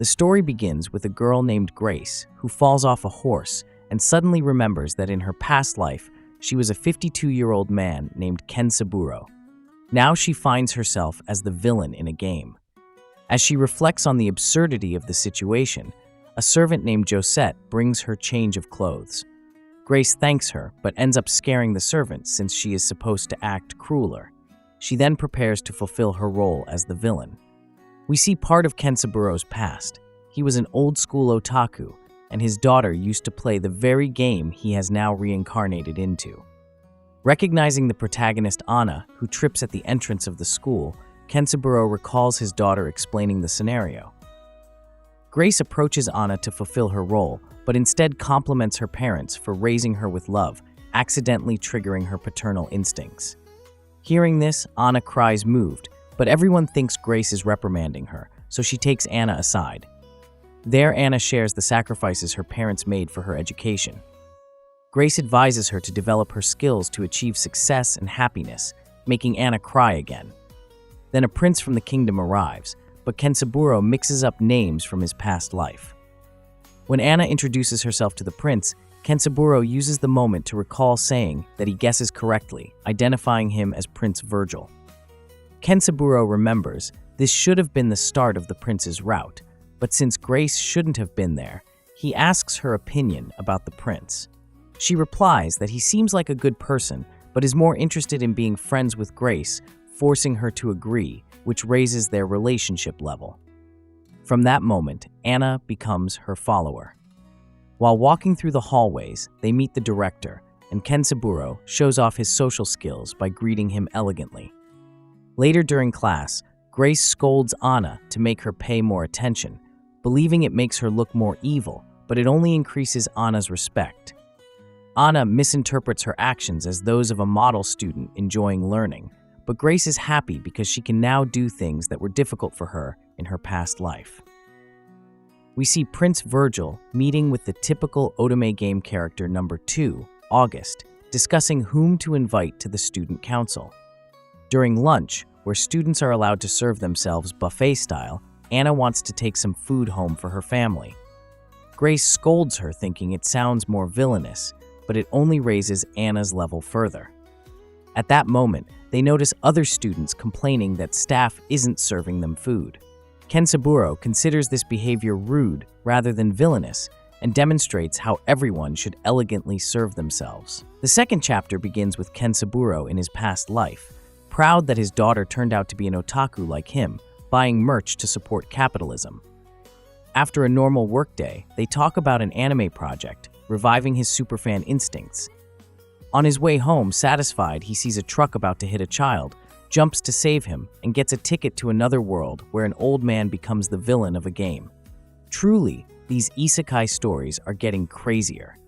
The story begins with a girl named Grace who falls off a horse and suddenly remembers that in her past life, she was a 52-year-old man named Ken Saburo. Now she finds herself as the villain in a game. As she reflects on the absurdity of the situation, a servant named Josette brings her change of clothes. Grace thanks her, but ends up scaring the servant since she is supposed to act crueler. She then prepares to fulfill her role as the villain. We see part of Ken Saburo's past. He was an old-school otaku, and his daughter used to play the very game he has now reincarnated into. Recognizing the protagonist Anna, who trips at the entrance of the school, Ken Saburo recalls his daughter explaining the scenario. Grace approaches Anna to fulfill her role, but instead compliments her parents for raising her with love, accidentally triggering her paternal instincts. Hearing this, Anna cries moved, but everyone thinks Grace is reprimanding her, so she takes Anna aside. There, Anna shares the sacrifices her parents made for her education. Grace advises her to develop her skills to achieve success and happiness, making Anna cry again. Then a prince from the kingdom arrives, but Ken Saburo mixes up names from his past life. When Anna introduces herself to the prince, Ken Saburo uses the moment to recall saying that he guesses correctly, identifying him as Prince Virgil. Ken Saburo remembers this should have been the start of the prince's route, but since Grace shouldn't have been there, he asks her opinion about the prince. She replies that he seems like a good person, but is more interested in being friends with Grace, forcing her to agree, which raises their relationship level. From that moment, Anna becomes her follower. While walking through the hallways, they meet the director, and Ken Saburo shows off his social skills by greeting him elegantly. Later during class, Grace scolds Anna to make her pay more attention, believing it makes her look more evil, but it only increases Anna's respect. Anna misinterprets her actions as those of a model student enjoying learning, but Grace is happy because she can now do things that were difficult for her in her past life. We see Prince Virgil meeting with the typical Otome game character number 2, August, discussing whom to invite to the student council. During lunch, where students are allowed to serve themselves buffet style, Anna wants to take some food home for her family. Grace scolds her, thinking it sounds more villainous, but it only raises Anna's level further. At that moment, they notice other students complaining that staff isn't serving them food. Ken Saburo considers this behavior rude rather than villainous and demonstrates how everyone should elegantly serve themselves. The second chapter begins with Ken Saburo in his past life, proud that his daughter turned out to be an otaku like him, buying merch to support capitalism. After a normal workday, they talk about an anime project, reviving his superfan instincts. On his way home, satisfied, he sees a truck about to hit a child, jumps to save him, and gets a ticket to another world where an old man becomes the villain of a game. Truly, these isekai stories are getting crazier.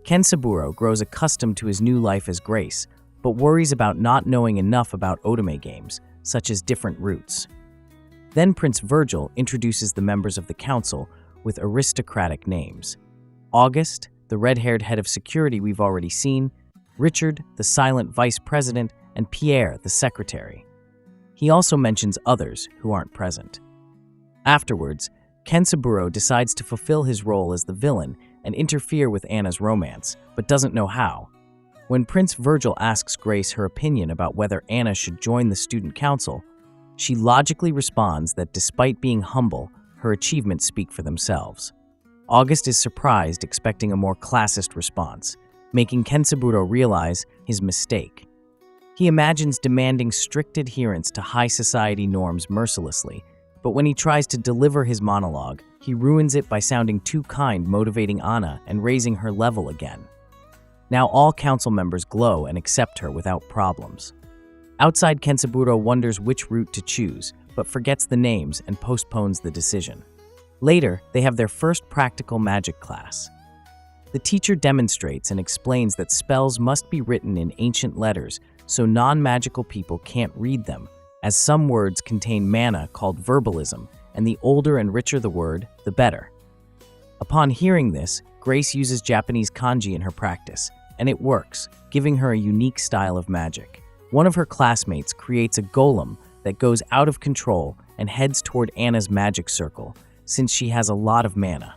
Ken Saburo grows accustomed to his new life as Grace, but worries about not knowing enough about Otome games, such as different routes. Then Prince Virgil introduces the members of the council with aristocratic names. August, the red-haired head of security we've already seen, Richard, the silent vice president, and Pierre, the secretary. He also mentions others who aren't present. Afterwards, Ken Saburo decides to fulfill his role as the villain and interfere with Anna's romance, but doesn't know how. When Prince Virgil asks Grace her opinion about whether Anna should join the student council, she logically responds that despite being humble, her achievements speak for themselves. August is surprised, expecting a more classist response, making Ken Saburo realize his mistake. He imagines demanding strict adherence to high society norms mercilessly, but when he tries to deliver his monologue, he ruins it by sounding too kind, motivating Anna and raising her level again. Now all council members glow and accept her without problems. Outside, Ken Saburo wonders which route to choose, but forgets the names and postpones the decision. Later, they have their first practical magic class. The teacher demonstrates and explains that spells must be written in ancient letters so non-magical people can't read them, as some words contain mana called verbalism, and the older and richer the word, the better. Upon hearing this, Grace uses Japanese kanji in her practice, and it works, giving her a unique style of magic. One of her classmates creates a golem that goes out of control and heads toward Anna's magic circle, since she has a lot of mana.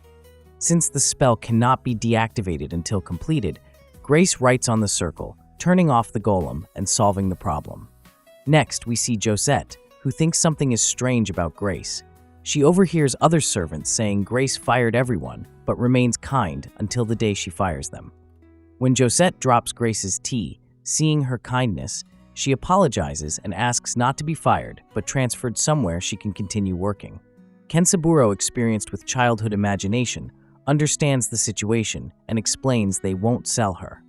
Since the spell cannot be deactivated until completed, Grace writes on the circle, turning off the golem and solving the problem. Next, we see Josette, who thinks something is strange about Grace. She overhears other servants saying Grace fired everyone, but remains kind until the day she fires them. When Josette drops Grace's tea, seeing her kindness, she apologizes and asks not to be fired, but transferred somewhere she can continue working. Kensaburo, experienced with childhood imagination, understands the situation and explains they won't sell her.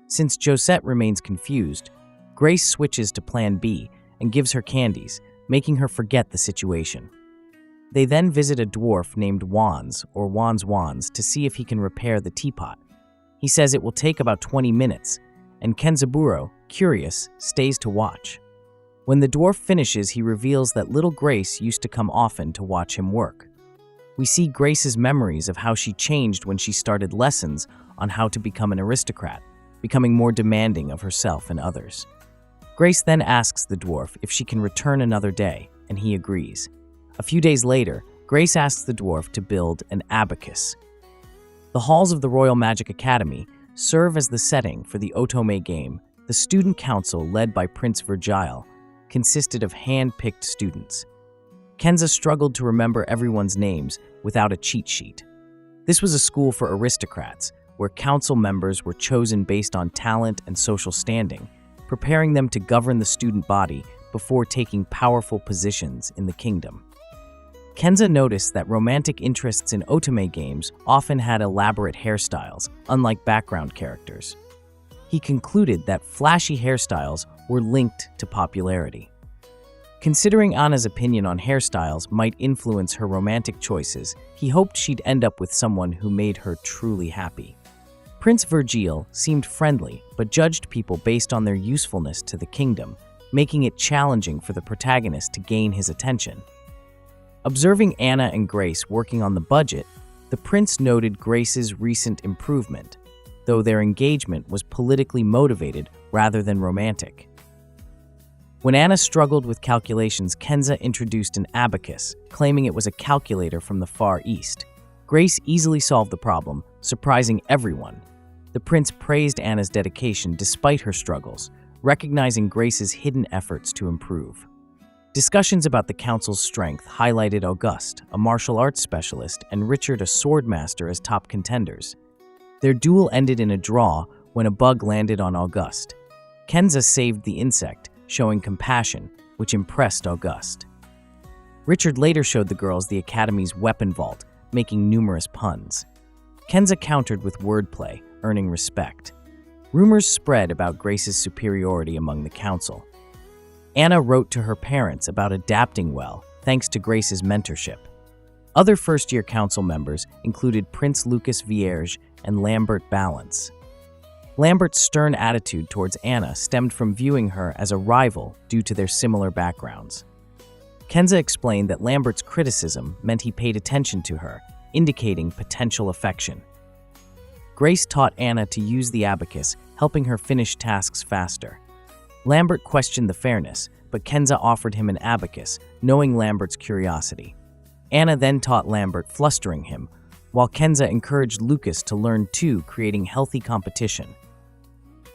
Since Josette remains confused, Grace switches to Plan B and gives her candies, making her forget the situation. They then visit a dwarf named Wands, or Wands, to see if he can repair the teapot. He says it will take about 20 minutes, and Kensaburo, curious, stays to watch. When the dwarf finishes, he reveals that little Grace used to come often to watch him work. We see Grace's memories of how she changed when she started lessons on how to become an aristocrat, becoming more demanding of herself and others. Grace then asks the dwarf if she can return another day, and he agrees. A few days later, Grace asks the dwarf to build an abacus. The halls of the Royal Magic Academy serve as the setting for the Otome game. The student council, led by Prince Virgile, consisted of hand-picked students. Kenza struggled to remember everyone's names without a cheat sheet. This was a school for aristocrats, where council members were chosen based on talent and social standing, preparing them to govern the student body before taking powerful positions in the kingdom. Kenza noticed that romantic interests in Otome games often had elaborate hairstyles, unlike background characters. He concluded that flashy hairstyles were linked to popularity. Considering Anna's opinion on hairstyles might influence her romantic choices, he hoped she'd end up with someone who made her truly happy. Prince Virgile seemed friendly, but judged people based on their usefulness to the kingdom, making it challenging for the protagonist to gain his attention. Observing Anna and Grace working on the budget, the prince noted Grace's recent improvement, though their engagement was politically motivated rather than romantic. When Anna struggled with calculations, Kenza introduced an abacus, claiming it was a calculator from the Far East. Grace easily solved the problem, surprising everyone. The prince praised Anna's dedication despite her struggles, recognizing Grace's hidden efforts to improve. Discussions about the council's strength highlighted Auguste, a martial arts specialist, and Richard, a swordmaster, as top contenders. Their duel ended in a draw when a bug landed on Auguste. Kenza saved the insect, showing compassion, which impressed Auguste. Richard later showed the girls the Academy's weapon vault, making numerous puns. Kenza countered with wordplay, earning respect. Rumors spread about Grace's superiority among the council. Anna wrote to her parents about adapting well, thanks to Grace's mentorship. Other first-year council members included Prince Lucas Vierge and Lambert Balance. Lambert's stern attitude towards Anna stemmed from viewing her as a rival due to their similar backgrounds. Kenza explained that Lambert's criticism meant he paid attention to her, indicating potential affection. Grace taught Anna to use the abacus, helping her finish tasks faster. Lambert questioned the fairness, but Kenza offered him an abacus, knowing Lambert's curiosity. Anna then taught Lambert, flustering him, while Kenza encouraged Lucas to learn too, creating healthy competition.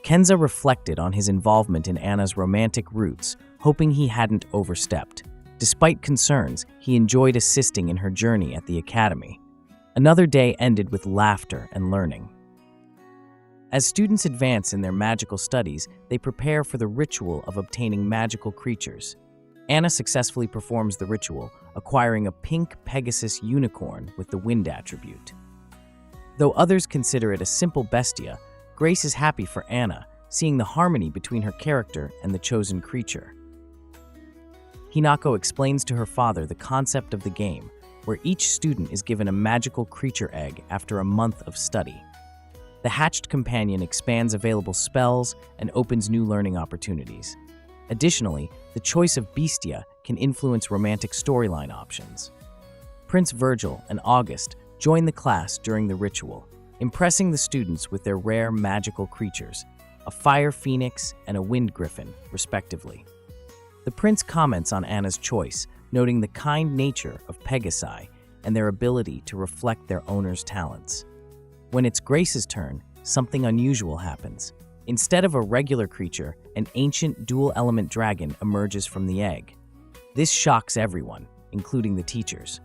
Kenza reflected on his involvement in Anna's romantic roots, hoping he hadn't overstepped. Despite concerns, he enjoyed assisting in her journey at the academy. Another day ended with laughter and learning. As students advance in their magical studies, they prepare for the ritual of obtaining magical creatures. Anna successfully performs the ritual, acquiring a pink Pegasus unicorn with the wind attribute. Though others consider it a simple bestia, Grace is happy for Anna, seeing the harmony between her character and the chosen creature. Hinako explains to her father the concept of the game, where each student is given a magical creature egg after a month of study. The hatched companion expands available spells and opens new learning opportunities. Additionally, the choice of Bestia can influence romantic storyline options. Prince Virgil and Auguste join the class during the ritual, impressing the students with their rare magical creatures, a fire phoenix and a wind griffin, respectively. The prince comments on Anna's choice, noting the kind nature of Pegasi and their ability to reflect their owner's talents. When it's Grace's turn, something unusual happens. Instead of a regular creature, an ancient dual-element dragon emerges from the egg. This shocks everyone, including the teachers.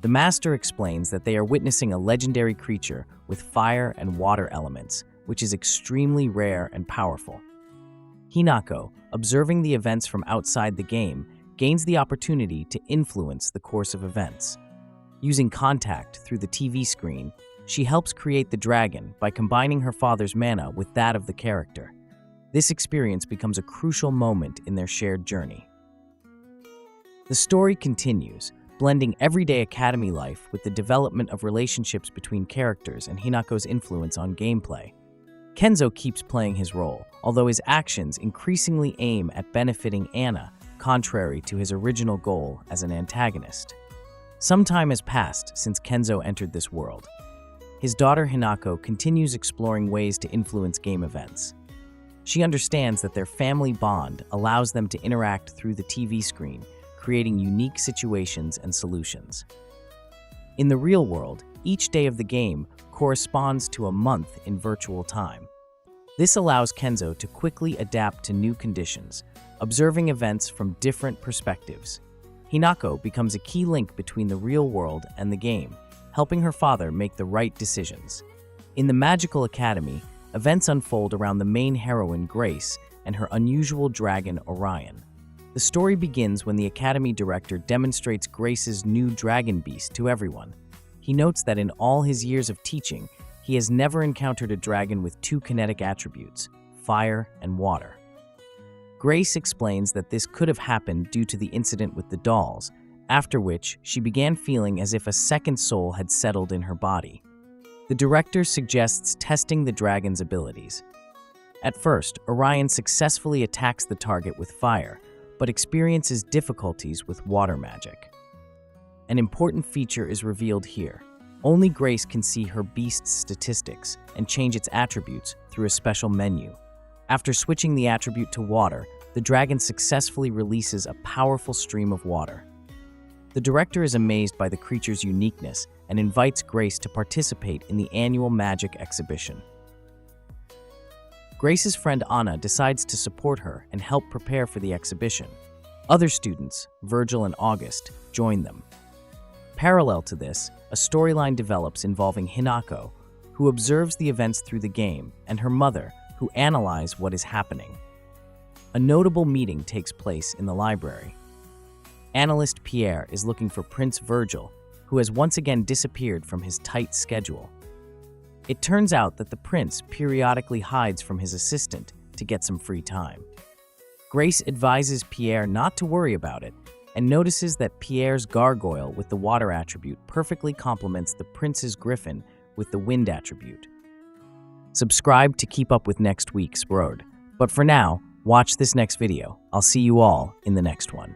The master explains that they are witnessing a legendary creature with fire and water elements, which is extremely rare and powerful. Hinako, observing the events from outside the game, gains the opportunity to influence the course of events. Using contact through the TV screen, she helps create the dragon by combining her father's mana with that of the character. This experience becomes a crucial moment in their shared journey. The story continues, blending everyday academy life with the development of relationships between characters and Hinako's influence on gameplay. Kenzo keeps playing his role, although his actions increasingly aim at benefiting Anna, contrary to his original goal as an antagonist. Some time has passed since Kenzo entered this world. His daughter Hinako continues exploring ways to influence game events. She understands that their family bond allows them to interact through the TV screen, creating unique situations and solutions. In the real world, each day of the game corresponds to a month in virtual time. This allows Kenzo to quickly adapt to new conditions, observing events from different perspectives. Hinako becomes a key link between the real world and the game, helping her father make the right decisions. In the Magical Academy, events unfold around the main heroine Grace and her unusual dragon Orion. The story begins when the Academy director demonstrates Grace's new dragon beast to everyone. He notes that in all his years of teaching, he has never encountered a dragon with two kinetic attributes, fire and water. Grace explains that this could have happened due to the incident with the dolls, after which she began feeling as if a second soul had settled in her body. The director suggests testing the dragon's abilities. At first, Orion successfully attacks the target with fire, but experiences difficulties with water magic. An important feature is revealed here. Only Grace can see her beast's statistics and change its attributes through a special menu. After switching the attribute to water, the dragon successfully releases a powerful stream of water. The director is amazed by the creature's uniqueness and invites Grace to participate in the annual magic exhibition. Grace's friend Anna decides to support her and help prepare for the exhibition. Other students, Virgil and August, join them. Parallel to this, a storyline develops involving Hinako, who observes the events through the game, and her mother, who analyze what is happening. A notable meeting takes place in the library. Analyst Pierre is looking for Prince Virgil, who has once again disappeared from his tight schedule. It turns out that the prince periodically hides from his assistant to get some free time. Grace advises Pierre not to worry about it and notices that Pierre's gargoyle with the water attribute perfectly complements the prince's griffin with the wind attribute. Subscribe to keep up with next week's road. But for now, watch this next video. I'll see you all in the next one.